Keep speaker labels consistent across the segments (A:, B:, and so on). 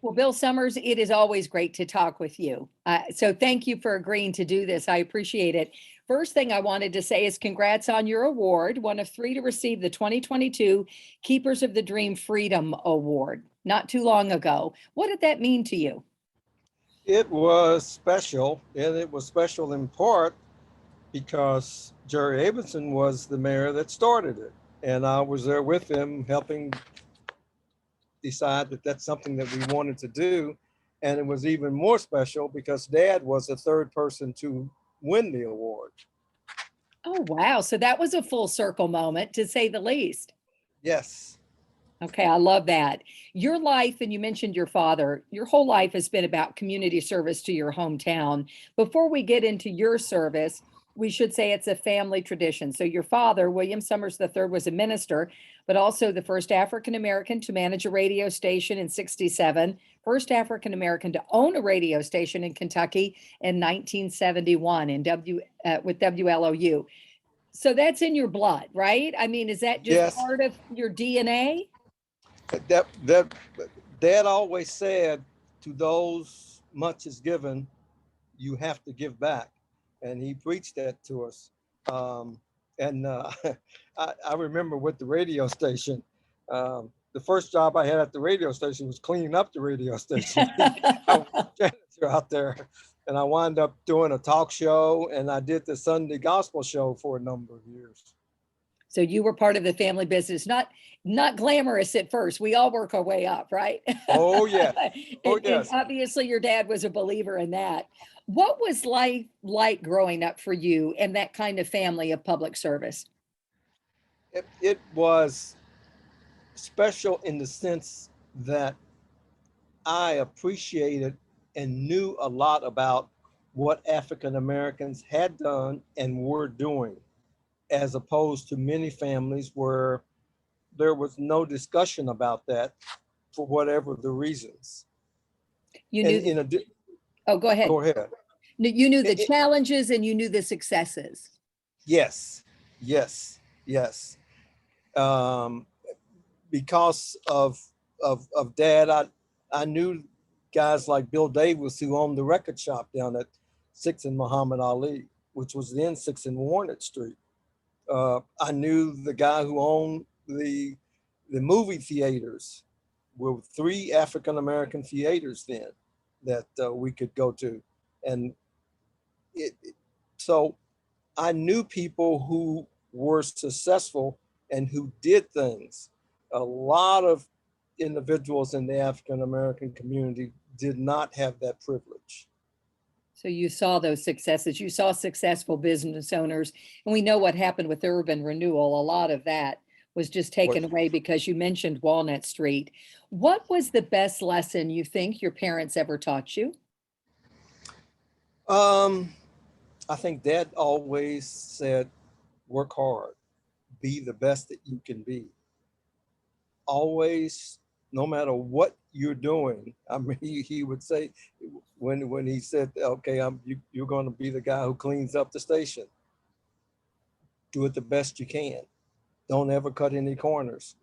A: Well, Bill Summers, it is always great to talk with you. So thank you for agreeing to do this. I appreciate it. First thing I wanted to say is congrats on your award, one of three to receive the 2022 Keepers of the Dream Freedom Award not too long ago. What did that mean to you?
B: It was special, and it was special in part because Jerry Abramson was the mayor that started it. And I was there with him helping decide that that's something that we wanted to do. And it was even more special because Dad was the third person to win the award.
A: Oh, wow. So that was a full circle moment, to say the least.
B: Yes.
A: Okay, I love that. Your life, and you mentioned your father, your whole life has been about community service to your hometown. Before we get into your service, we should say it's a family tradition. So your father, William Summers III, was a minister, but also the first African American to manage a radio station in 67, first African American to own a radio station in Kentucky in 1971 with WLOU. So that's in your blood, right? I mean, is that just
B: Yes.
A: part of your DNA?
B: That Dad always said, to those much is given, you have to give back. And he preached that to us. And I remember with the radio station, the first job I had at the radio station was cleaning up the radio station. I was a janitor out there, and I wound up doing a talk show, and I did the Sunday gospel show for a number of years.
A: So you were part of the family business, not glamorous at first. We all work our way up, right?
B: Oh, yeah. Oh,
A: And
B: yes.
A: obviously your dad was a believer in that. What was life like growing up for you and that kind of family of public service?
B: It was special in the sense that I appreciated and knew a lot about what African Americans had done and were doing, as opposed to many families where there was no discussion about that for whatever the reasons.
A: You
B: And
A: knew
B: in a,
A: oh, go ahead.
B: go ahead.
A: You knew the
B: It-
A: challenges and you knew the successes.
B: yes, yes, yes. Um, because of Dad, I knew guys like Bill Davis, who owned the record shop down at 6th and Muhammad Ali, which was then 6th and Walnut Street. I knew the guy who owned the movie theaters. Were three African American theaters then that we could go to, and so I knew people who were successful and who did things. A lot of individuals in the African American community did not have that privilege.
A: So you saw those successes. You saw successful business owners. And we know what happened with urban renewal. A lot of that was just taken
B: What
A: away because you mentioned Walnut Street. What was the best lesson you think your parents ever taught you?
B: um, I think Dad always said, work hard, be the best that you can be. Always, no matter what you're doing. I mean, he would say when he said, "Okay, you're going to be the guy who cleans up the station. Do it the best you can. Don't ever cut any corners."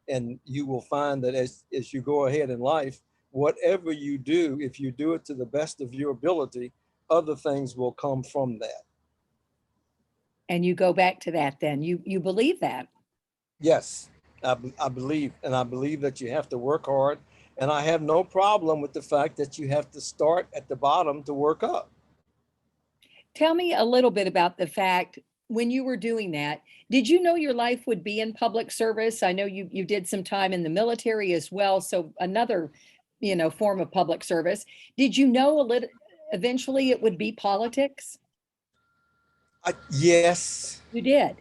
B: And you will find that as you go ahead in life, whatever you do, if you do it to the best of your ability, other things will come from that.
A: And you go back to that then. You believe that.
B: Yes, I believe, and I believe that you have to work hard. And I have no problem with the fact that you have to start at the bottom to work up.
A: Tell me a little bit about the fact when you were doing that, did you know your life would be in public service? I know you did some time in the military as well, so another, form of public service. Did you know a little eventually it would be politics?
B: Yes,
A: You did.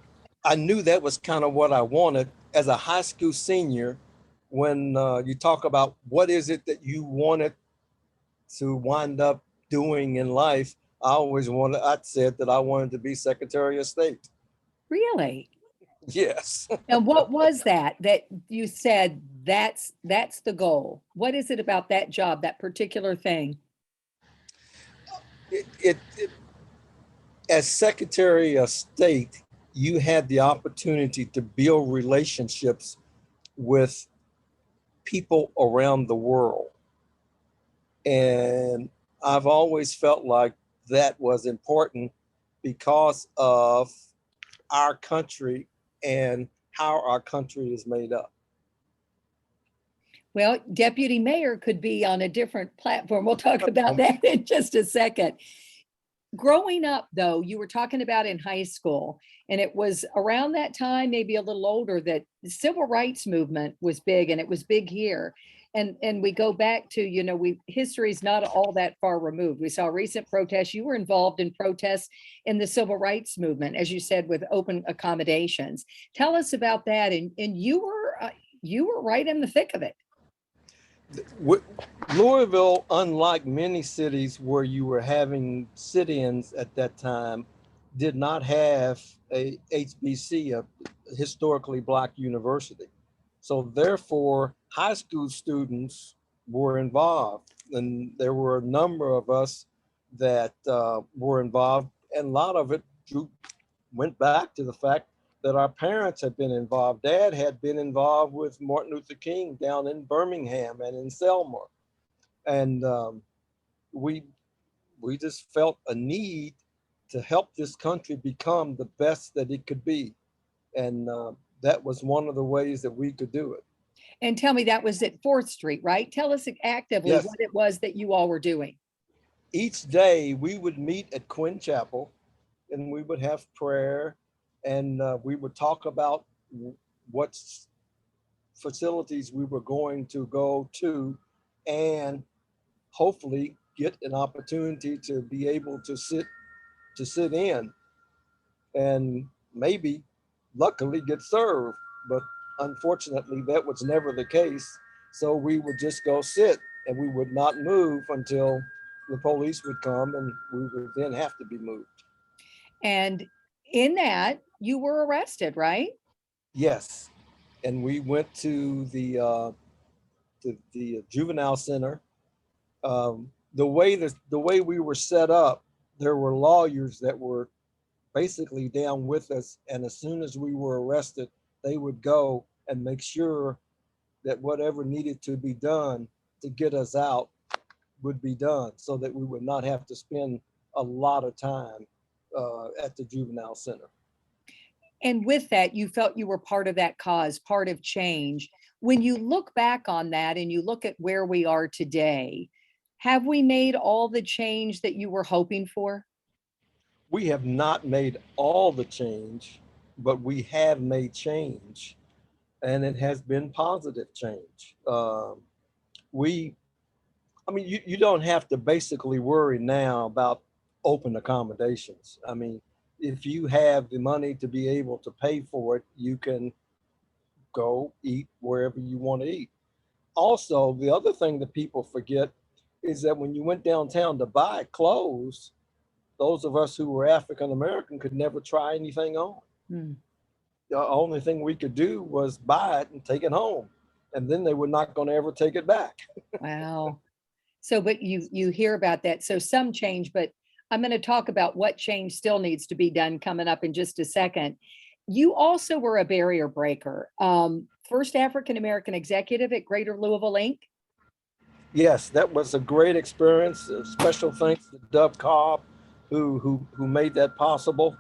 B: I knew that was kind of what I wanted as a high school senior. When you talk about what is it that you wanted to wind up doing in life, I said that I wanted to be Secretary of State.
A: Really?
B: Yes.
A: And what was that you said that's the goal? What is it about that job, that particular thing?
B: It as Secretary of State, you had the opportunity to build relationships with people around the world. And I've always felt like that was important because of our country and how our country is made up.
A: Well, deputy mayor could be on a different platform. We'll talk about that in just a second. Growing up, though, you were talking about in high school, and it was around that time, maybe a little older, that the civil rights movement was big, and it was big here. And we go back to, history's not all that far removed. We saw recent protests. You were involved in protests in the civil rights movement, as you said, with open accommodations. Tell us about that. And you were right in the thick of it.
B: Louisville, unlike many cities where you were having sit-ins at that time, did not have a HBC, a historically Black university. So therefore, high school students were involved, and there were a number of us that were involved, and a lot of it went back to the fact that our parents had been involved. Dad had been involved with Martin Luther King down in Birmingham and in Selma. And we just felt a need to help this country become the best that it could be. And that was one of the ways that we could do it.
A: And tell me, that was at 4th Street, right? Tell us actively
B: Yes.
A: what it was that you all were doing.
B: Each day we would meet at Quinn Chapel and we would have prayer, and we would talk about what facilities we were going to go to, and hopefully get an opportunity to be able to sit in and maybe luckily get served. But unfortunately that was never the case. So we would just go sit and we would not move until the police would come, and we would then have to be moved.
A: And in that, you were arrested, right?
B: Yes. And we went to the juvenile center. The way we were set up, there were lawyers that were basically down with us, and as soon as we were arrested, they would go and make sure that whatever needed to be done to get us out would be done, so that we would not have to spend a lot of time at the juvenile center.
A: And with that, you felt you were part of that cause, part of change. When you look back on that and you look at where we are today, have we made all the change that you were hoping for?
B: We have not made all the change, but we have made change, and it has been positive change. You don't have to basically worry now about open accommodations. I mean, if you have the money to be able to pay for it, you can go eat wherever you want to eat. Also, the other thing that people forget is that when you went downtown to buy clothes, those of us who were African American could never try anything on.
A: Hmm.
B: The only thing we could do was buy it and take it home, and then they were not going to ever take it back.
A: Wow. So, but you hear about that. So some change, but I'm going to talk about what change still needs to be done coming up in just a second. You also were a barrier breaker. First African American executive at Greater Louisville Inc.
B: Yes, that was a great experience. Special thanks to Dub Cobb, who made that possible.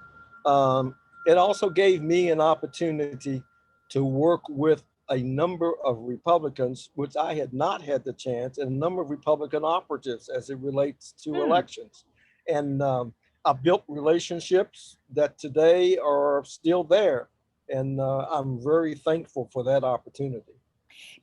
B: It also gave me an opportunity to work with a number of Republicans, which I had not had the chance, and a number of Republican operatives as it relates to elections. And I built relationships that today are still there. And I'm very thankful for that opportunity.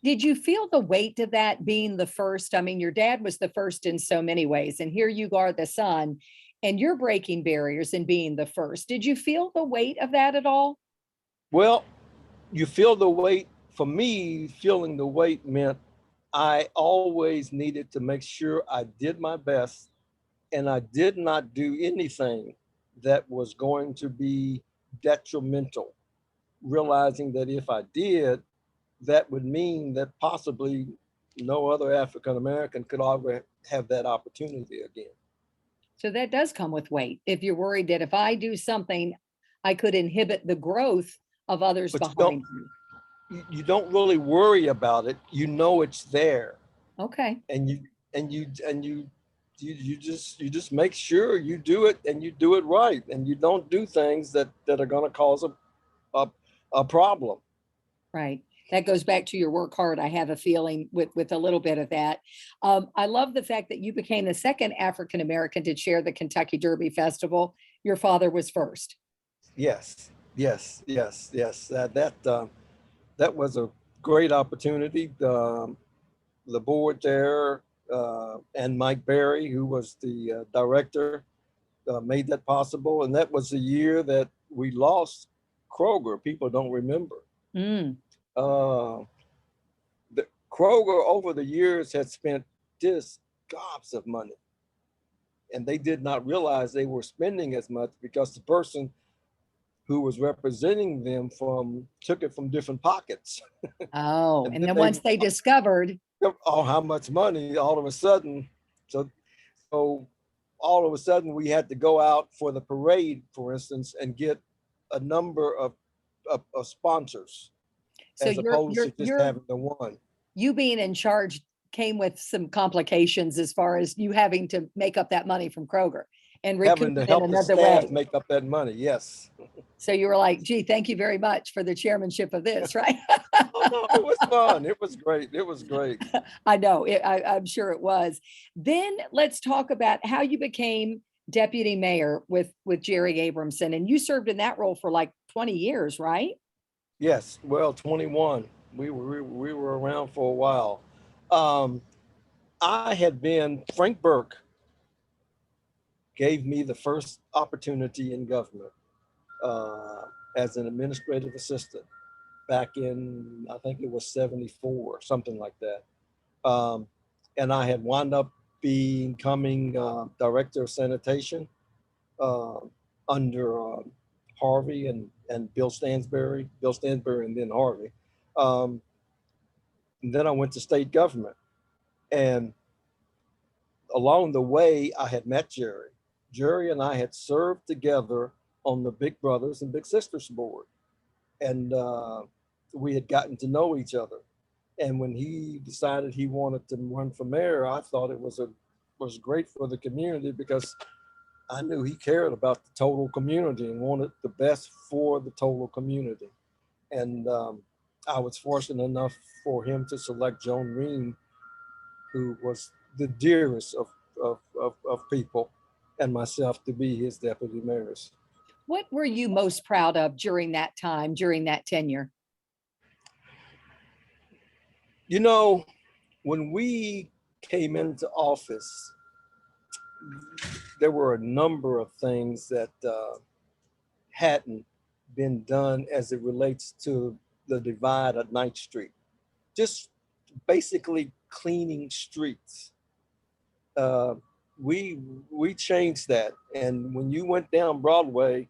A: Did you feel the weight of that being the first? I mean, your dad was the first in so many ways, and here you are, the son, and you're breaking barriers and being the first. Did you feel the weight of that at all?
B: Well, you feel the weight. For me, feeling the weight meant I always needed to make sure I did my best, and I did not do anything that was going to be detrimental, realizing that if I did, that would mean that possibly no other African American could ever have that opportunity again.
A: So that does come with weight. If you're worried that if I do something, I could inhibit the growth of others
B: But
A: behind me.
B: you don't really worry about it. You know it's there,
A: Okay.
B: and and you just make sure you do it, and you do it right, and you don't do things that are going to cause a a problem.
A: Right. That goes back to your work hard. I have a feeling with a little bit of that. I love the fact that you became the second African American to chair the Kentucky Derby Festival. Your father was first.
B: Yes, yes. That was a great opportunity. The board there, and Mike Berry, who was the director, made that possible. And that was the year that we lost Kroger. People don't remember.
A: Mm.
B: Uh, Kroger over the years had spent just gobs of money, and they did not realize they were spending as much because the person who was representing them from took it from different pockets.
A: Oh,
B: And
A: and
B: then
A: then
B: they,
A: once they discovered,
B: oh, how much money all of a sudden. So, so all of a sudden we had to go out for the parade, for instance, and get a number of sponsors
A: so
B: as
A: you're
B: opposed
A: you're
B: to just
A: you're
B: having the one.
A: you being in charge came with some complications as far as you having to make up that money from Kroger and recoup
B: Having to
A: it in
B: help the
A: another
B: staff
A: way.
B: make up that money. Yes.
A: So you were like, gee, thank you very much for the chairmanship of this, right?
B: Oh no, it was fun. It was great. It was great.
A: I know, I'm sure it was. Then let's talk about how you became deputy mayor with Jerry Abramson, and you served in that role for like 20 years, right?
B: Yes. Well, 21. We were around for a while. Um, I had been Frank Burke gave me the first opportunity in government uh, as an administrative assistant back in, I think it was 74, something like that. Um, and I had wound up becoming director of sanitation uh, under Harvey and Bill Stansbury and then Harvey. Um, and then I went to state government. And along the way, I had met Jerry. Jerry and I had served together on the Big Brothers and Big Sisters board, and we had gotten to know each other. And when he decided he wanted to run for mayor, I thought it was great for the community because I knew he cared about the total community and wanted the best for the total community. And I was fortunate enough for him to select Joan Ream, who was the dearest of people, and myself to be his deputy mayors.
A: What were you most proud of during that time, during that tenure?
B: You know, when we came into office, there were a number of things that hadn't been done as it relates to the divide at Ninth Street. Just basically cleaning streets. Uh, we we changed that, and when you went down Broadway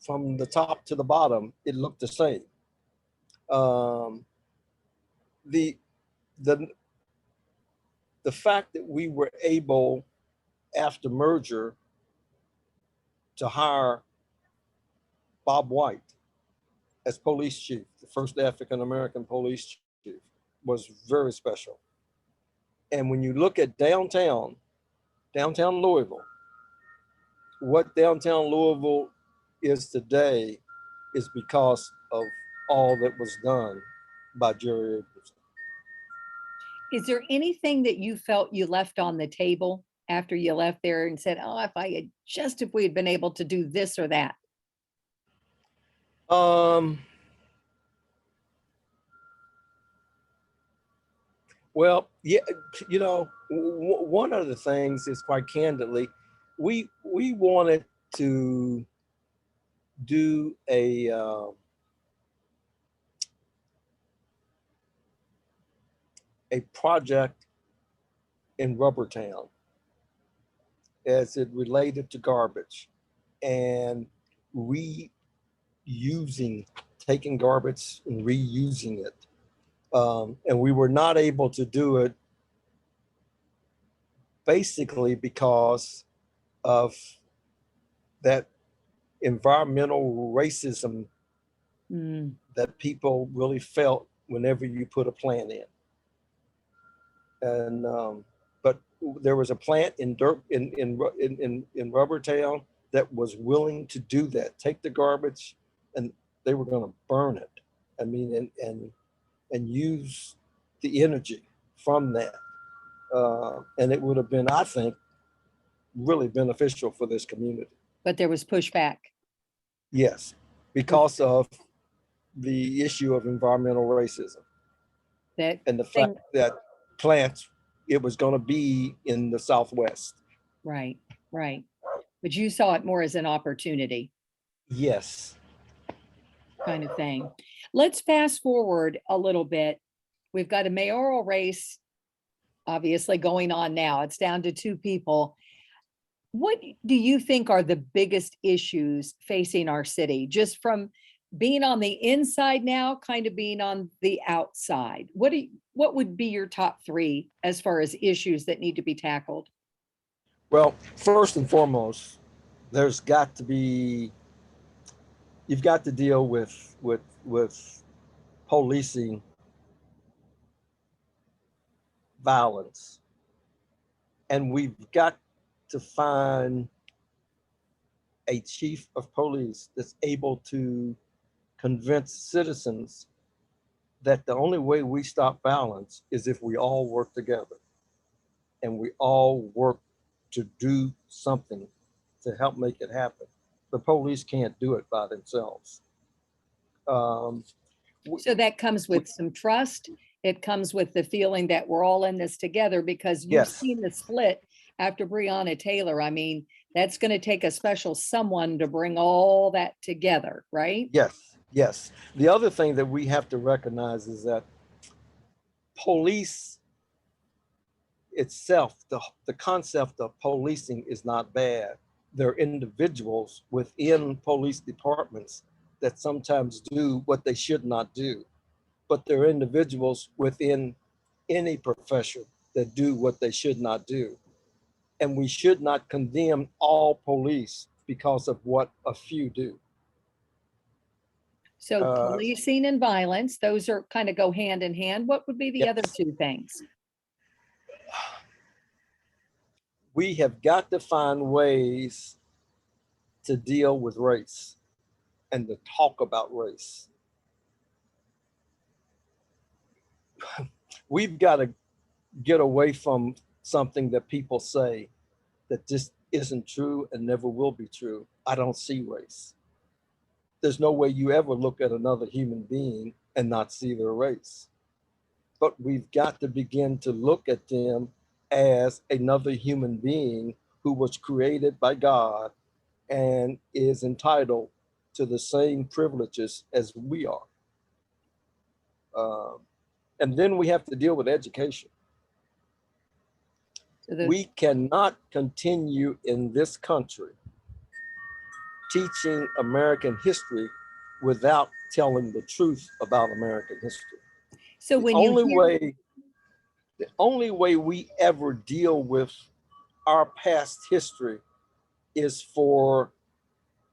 B: from the top to the bottom, it looked the same. Um, the the the fact that we were able after merger to hire Bob White as police chief, the first African American police chief, was very special. And when you look at downtown Louisville, what downtown Louisville is today is because of all that was done by Jerry Abramson.
A: Is there anything that you felt you left on the table after you left there and said, oh, if we had been able to do this or that?
B: Um, well, yeah, one of the things is quite candidly, we wanted to do a project in Rubbertown as it related to garbage and reusing, taking garbage and reusing it. And we were not able to do it basically because of that environmental racism
A: Mm.
B: that people really felt whenever you put a plant in. And but there was a plant in Rubbertown that was willing to do that. Take the garbage, and they were going to burn it. I mean, and use the energy from that. And it would have been, I think, really beneficial for this community.
A: But there was pushback.
B: Yes, because of the issue of environmental racism and the fact that plants, it was going to be in the Southwest.
A: Right, right. But you saw it more as an opportunity.
B: Yes.
A: Kind of thing. Let's fast forward a little bit. We've got a mayoral race, obviously, going on now. It's down to 2 people. What do you think are the biggest issues facing our city, just from being on the inside now, kind of being on the outside? What would be your top 3 as far as issues that need to be tackled?
B: Well, first and foremost, you've got to deal with policing violence. And we've got to find a chief of police that's able to convince citizens that the only way we stop violence is if we all work together and we all work to do something to help make it happen. The police can't do it by themselves.
A: So that comes with some trust. It comes with the feeling that we're all in this together, because you've
B: Yes.
A: seen the split after Breonna Taylor. I mean, that's going to take a special someone to bring all that together, right?
B: Yes, yes. The other thing that we have to recognize is that police itself, the concept of policing is not bad. There are individuals within police departments that sometimes do what they should not do, but there are individuals within any profession that do what they should not do. And we should not condemn all police because of what a few do.
A: So policing and violence, those are kind of go hand in hand. What would be the other 2 things?
B: We have got to find ways to deal with race and to talk about race. We've got to get away from something that people say that just isn't true and never will be true. I don't see race. There's no way you ever look at another human being and not see their race. But we've got to begin to look at them as another human being who was created by God and is entitled to the same privileges as we are. And then we have to deal with education. So we cannot continue in this country teaching American history without telling the truth about American history. So when the only way we ever deal with our past history is for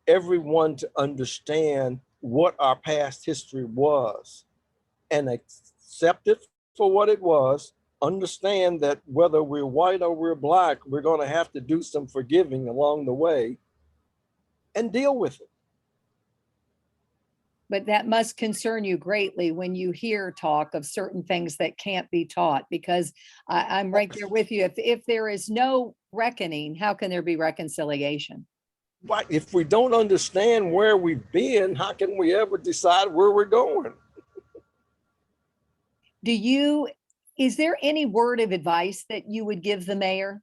B: everyone to understand what our past history was and accept it for what it was. Understand that whether we're white or we're black, we're going to have to do some forgiving along the way and deal with it.
A: But that must concern you greatly when you hear talk of certain things that can't be taught, because I'm right there with you. If there is no reckoning, how can there be reconciliation?
B: Right. If we don't understand where we've been, how can we ever decide where we're going?
A: Is there any word of advice that you would give the mayor?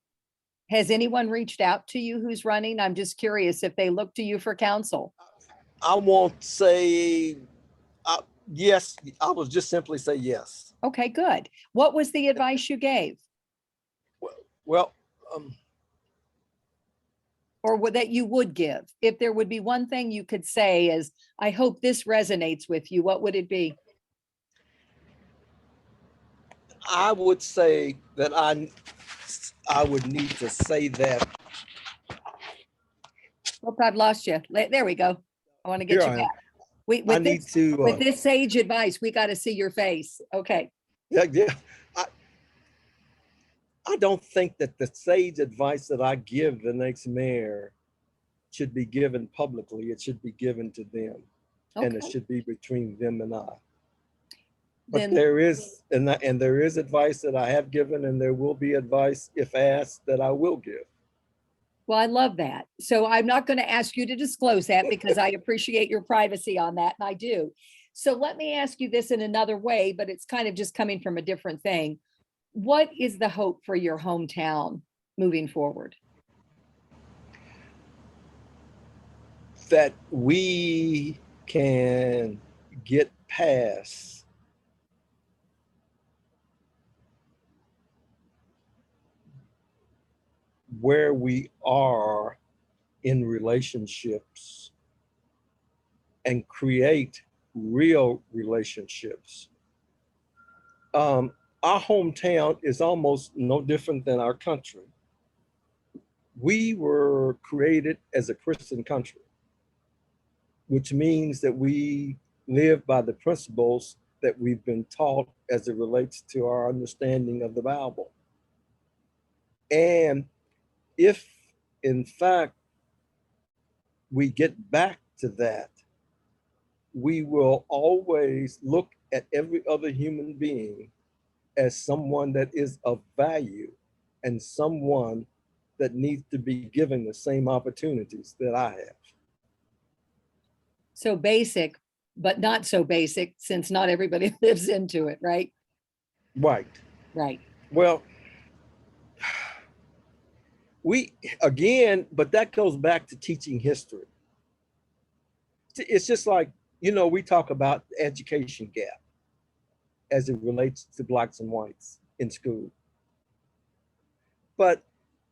A: Has anyone reached out to you who's running? I'm just curious if they look to you for counsel.
B: I won't say yes. I will just simply say yes.
A: Okay, good. What was the advice you gave?
B: Well,
A: or that you would give? If there would be one thing you could say is, I hope this resonates with you, what would it be?
B: I would say that I would need to say that.
A: Hope I've lost you. There we go. I want to get you back. With this sage advice, we got to see your face. Okay.
B: Yeah. I don't think that the sage advice that I give the next mayor should be given publicly. It should be given to them, and it
A: Okay.
B: should be between them and I. But
A: Then,
B: there is, and there is advice that I have given, and there will be advice if asked that I will give.
A: well, I love that. So I'm not going to ask you to disclose that because I appreciate your privacy on that, and I do. So let me ask you this in another way, but it's kind of just coming from a different thing. What is the hope for your hometown moving forward?
B: That we can get past where we are in relationships and create real relationships. Our hometown is almost no different than our country. We were created as a Christian country, which means that we live by the principles that we've been taught as it relates to our understanding of the Bible. And if, in fact, we get back to that, we will always look at every other human being as someone that is of value and someone that needs to be given the same opportunities that I have.
A: So basic, but not so basic since not everybody lives into it, right?
B: Right.
A: Right.
B: Well, we, again, but that goes back to teaching history. It's just like, we talk about the education gap as it relates to blacks and whites in school. But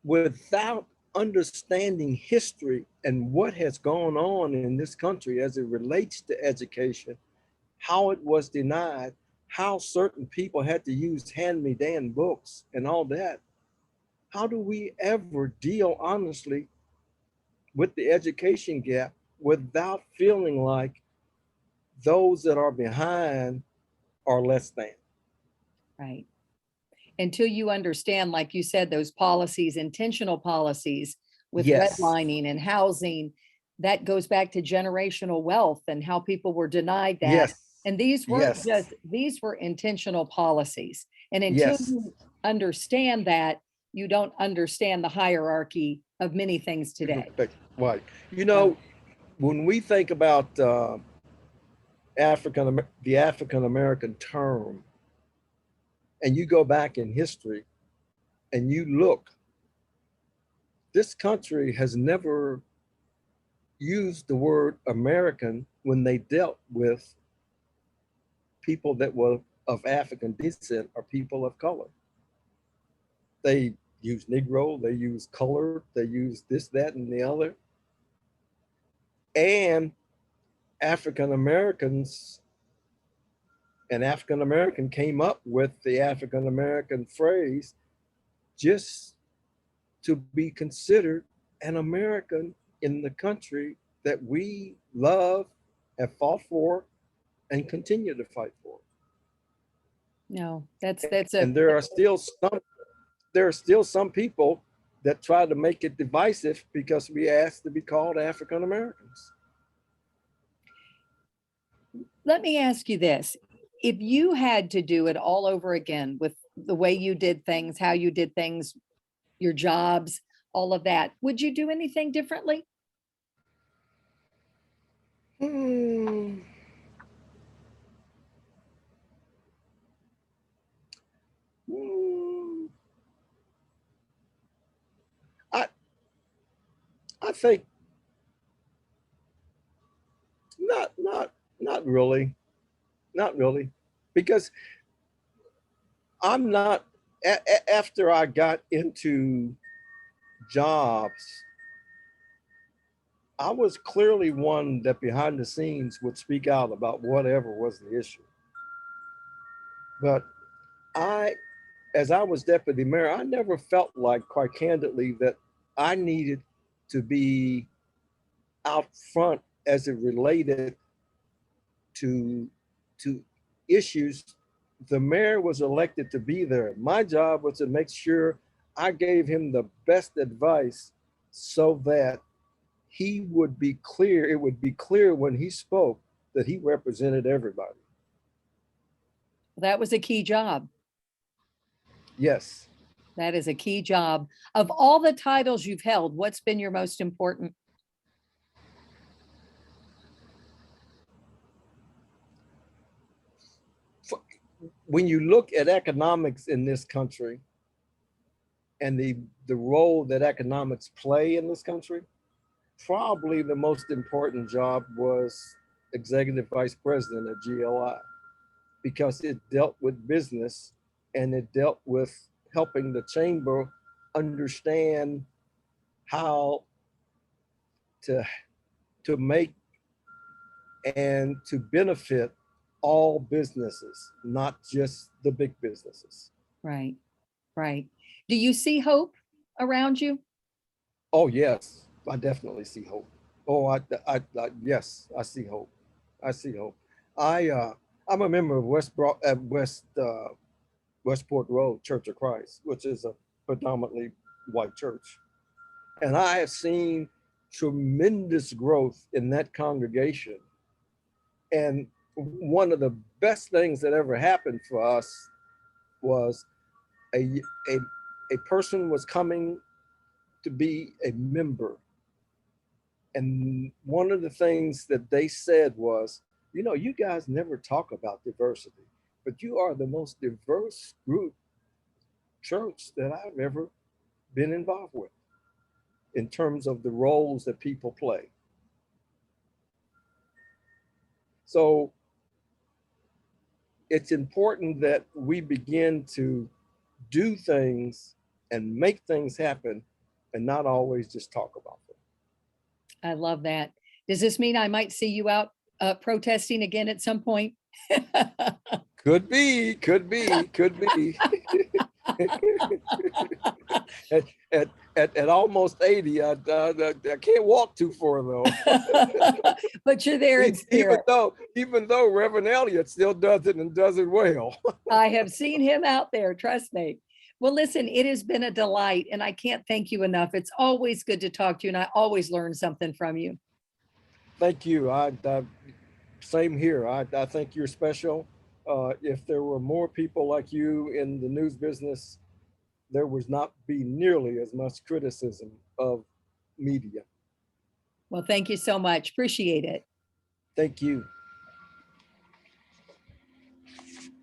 B: without understanding history and what has gone on in this country as it relates to education, how it was denied, how certain people had to use hand-me-down books and all that, how do we ever deal honestly with the education gap without feeling like those that are behind are less than?
A: Right. Until you understand, like you said, those policies, intentional policies with
B: Yes.
A: redlining and housing, that goes back to generational wealth and how people were denied that.
B: Yes.
A: And these weren't
B: Yes.
A: just, these were intentional policies. And until
B: Yes.
A: you understand that, you don't understand the hierarchy of many things today.
B: Right. When we think about the African American term, and you go back in history and you look, this country has never used the word American when they dealt with people that were of African descent or people of color. They use Negro, they use colored, they use this, that, and the other. And African Americans and African American came up with the African American phrase just to be considered an American in the country that we love, have fought for, and continue to fight for.
A: No, that's
B: And there are still some people that try to make it divisive because we ask to be called African Americans.
A: Let me ask you this. If you had to do it all over again with the way you did things, how you did things, your jobs, all of that, would you do anything differently?
B: Hmm. Hmm. I I think not really, not really, because I'm not. After I got into jobs, I was clearly one that behind the scenes would speak out about whatever was the issue. But I, as I was deputy mayor, I never felt like, quite candidly, that I needed to be out front as it related to to issues. The mayor was elected to be there. My job was to make sure I gave him the best advice so that he would be clear. It would be clear when he spoke that he represented everybody.
A: That was a key job.
B: Yes.
A: That is a key job. Of all the titles you've held, what's been your most important?
B: When you look at economics in this country and the role that economics play in this country, probably the most important job was executive vice president at GLI, because it dealt with business and it dealt with helping the chamber understand how to make and to benefit all businesses, not just the big businesses.
A: Right, right. Do you see hope around you?
B: Oh yes, I definitely see hope. Oh, yes, I see hope. I see hope. I'm a member of Westport Road Church of Christ, which is a predominantly white church, and I have seen tremendous growth in that congregation. And one of the best things that ever happened for us was a a, a person was coming to be a member. And one of the things that they said was, you know, you guys never talk about diversity, but you are the most diverse group church that I've ever been involved with in terms of the roles that people play. So it's important that we begin to do things and make things happen and not always just talk about them.
A: I love that. Does this mean I might see you out protesting again at some point?
B: Could be, could be, could be. at almost 80, I can't walk too far though.
A: But you're there in spirit.
B: Even though Reverend Elliott still does it and does it well.
A: I have seen him out there, trust me. Well, listen, it has been a delight, and I can't thank you enough. It's always good to talk to you, and I always learn something from you.
B: Thank you. Same here. I think you're special. If there were more people like you in the news business, there would not be nearly as much criticism of media.
A: Well, thank you so much. Appreciate it.
B: Thank you.